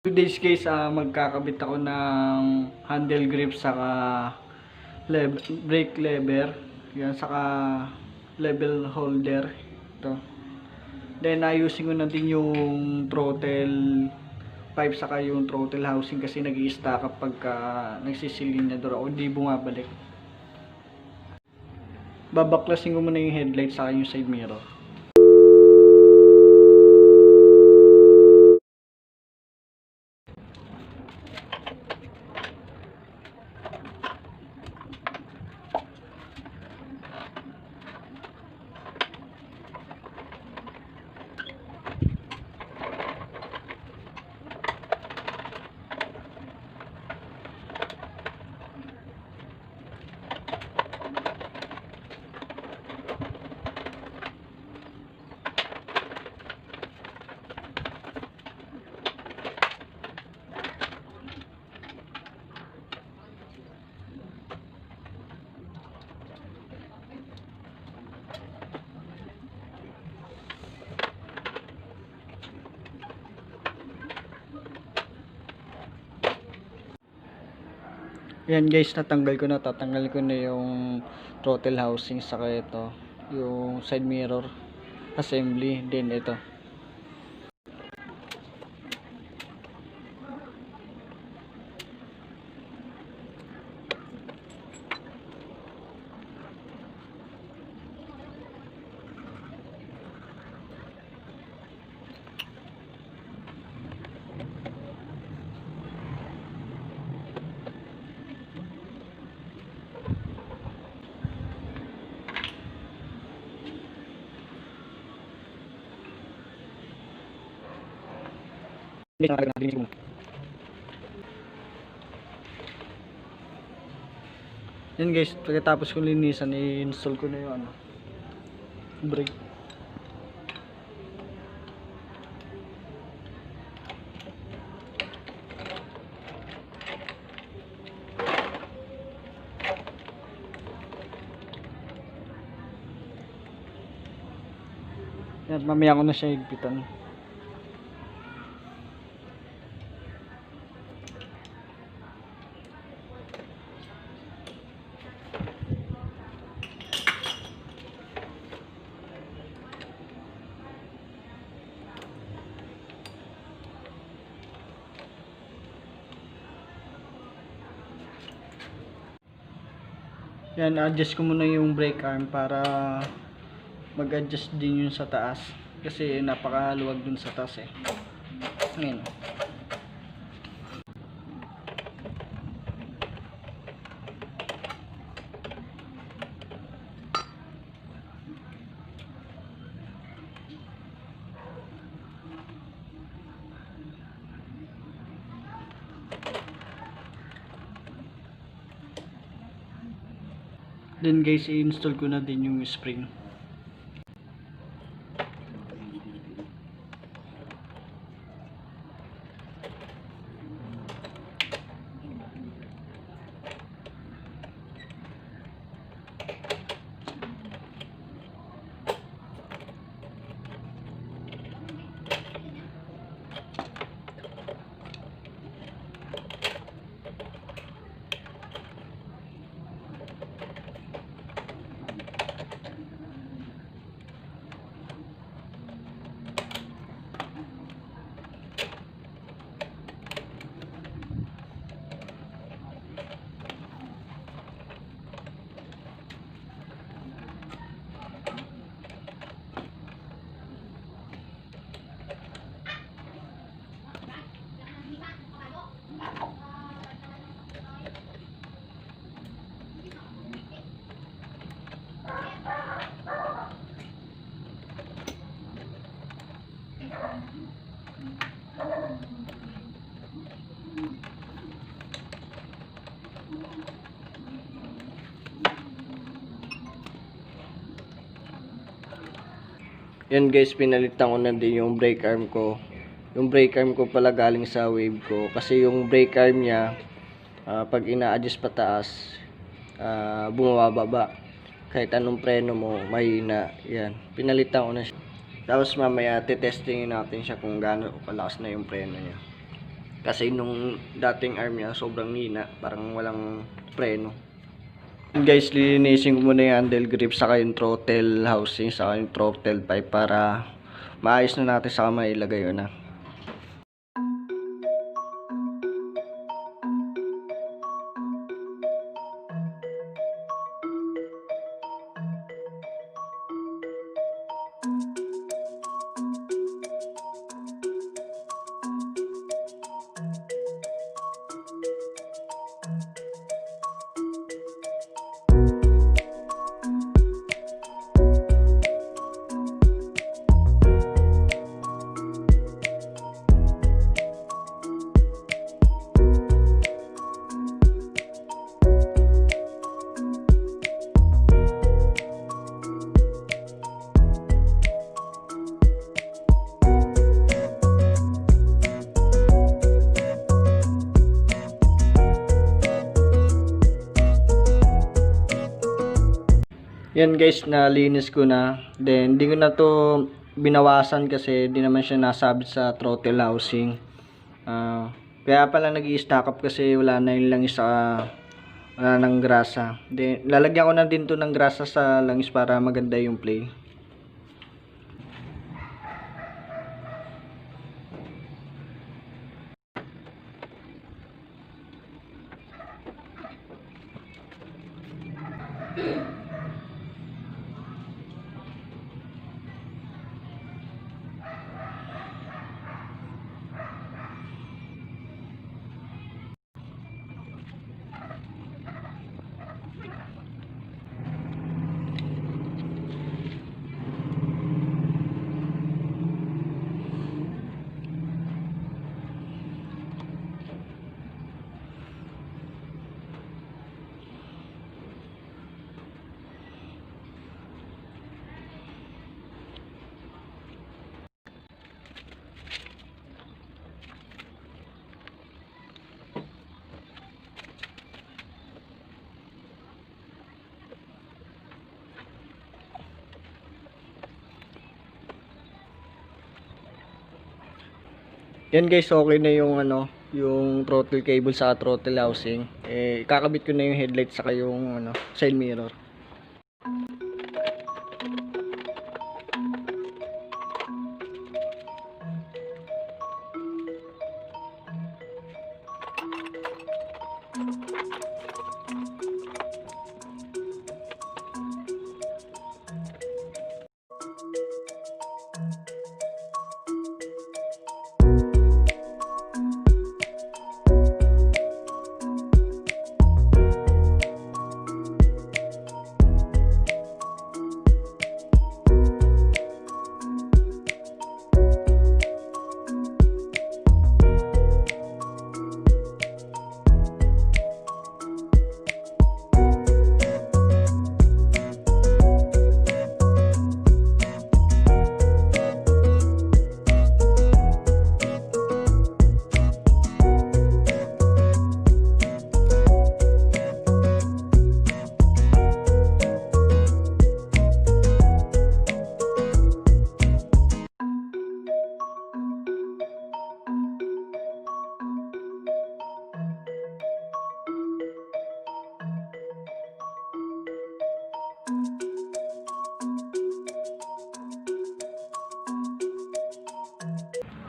Today's case, magkakabit ako ng handle grip saka brake lever, yan, saka level holder ito. Then ayusin ko na din yung throttle pipe saka yung throttle housing kasi nag-i-stack up pagka nagsisilinyador ako, hindi bumabalik. Babaklasin ko muna yung headlight saka yung side mirror. Yan guys, tatanggal ko na yung throttle housing saka ito, yung side mirror assembly, then ito. Yan guys, pagkatapos ko linisan, i-install ko na yung brake. Yan, mamaya ko na siya higpitan. Yan, adjust ko muna yung brake arm para mag-adjust din yun sa taas kasi napakaluwag dun sa taas eh. Ngayon. Then guys, i-install ko na din yung spring. Yan guys, pinalitan ko na din yung brake arm ko. Yung brake arm ko pala galing sa wave ko. Kasi yung brake arm niya, pag ina-adjust pataas, bumababa. Kahit anong preno mo, mahina. Yan, pinalitan ko na siya. Tapos mamaya, testingin natin siya kung gaano kalakas na yung preno niya. Kasi nung dating arm niya sobrang hina, parang walang preno. Guys, lilinisin ko muna yung handle grip saka yung throttle housing saka yung throttle pipe para maayos na natin saka mailagay yun na. Yan guys, nalinis ko na. Then, di ko na to binawasan kasi di naman siya nasabit sa throttle housing. Kaya pala nag-i-stack up kasi wala na yung langis sa wala ng grasa. Then, lalagyan ko na din to ng grasa sa langis para maganda yung play. Yan guys, okay na yung yung throttle cable sa throttle housing. Kakabit ko na yung headlight saka yung side mirror.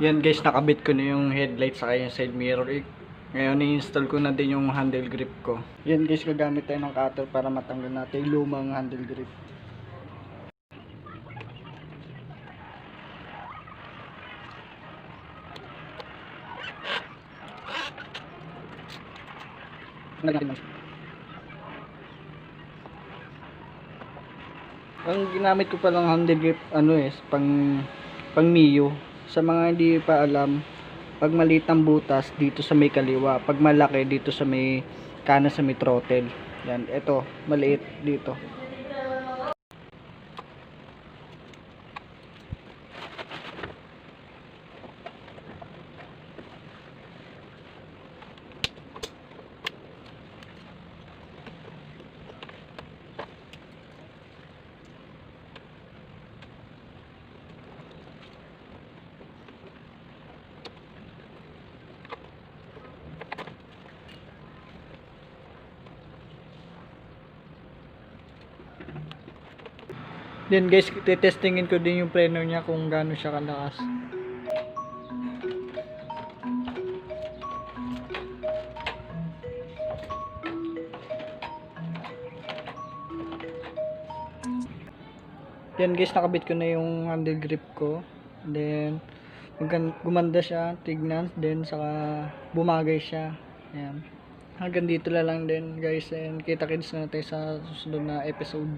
Yan guys, nakabit ko na yung headlight sa yung side mirror. Ngayon i-install ko na din yung handle grip ko. Yan guys, gagamit tayo ng cutter para matanggal natin yung lumang handle grip. Ang ginamit ko palang handle grip pang Mio. Sa mga hindi pa alam, pag maliit ang butas dito sa may kaliwa, pag malaki dito sa may kanan sa may throttle. Yan, ito maliit dito. Then guys, testingin ko din yung preno niya kung gaano siya kalakas. Yan guys, nakabit ko na yung handle grip ko. Then gumanda siya, tignan, then saka bumagay siya. Ayan. Hanggang dito na lang din guys, and kita-kits na tayo sa susunod na episode.